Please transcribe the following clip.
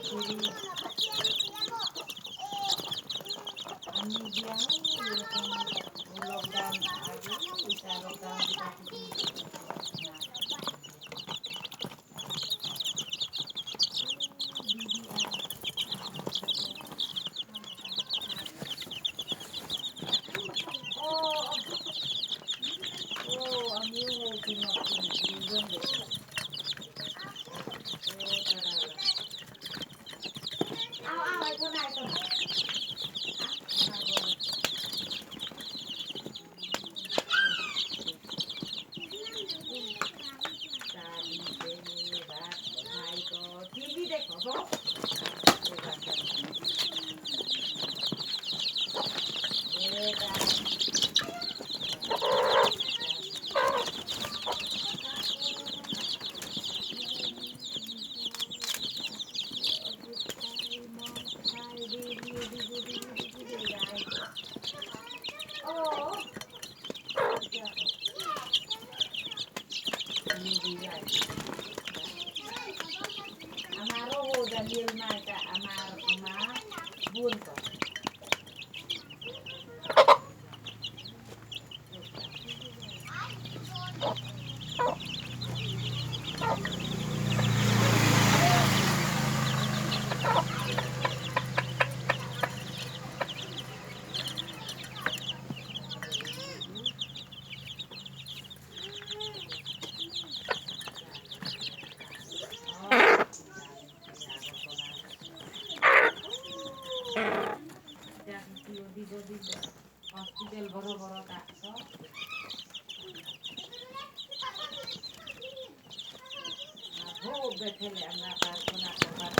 শুরু আমি দিয়া এরকম লকডাউন আগে এটা লকডাউন যেটা থেকে না দিদি আর ও ও আমিও হয়েছি নতুন দুজন দেখে ও তারা এখন এখন আমার বড় ভাই তো টিভি দেখো গো আমারও হো দাঁড়িয়ে মাটা আমার মা বোন করে হসপিটাল বড় বড় ডাক্তার ভোগ দেখলে আমরা প্রার্থনা করবার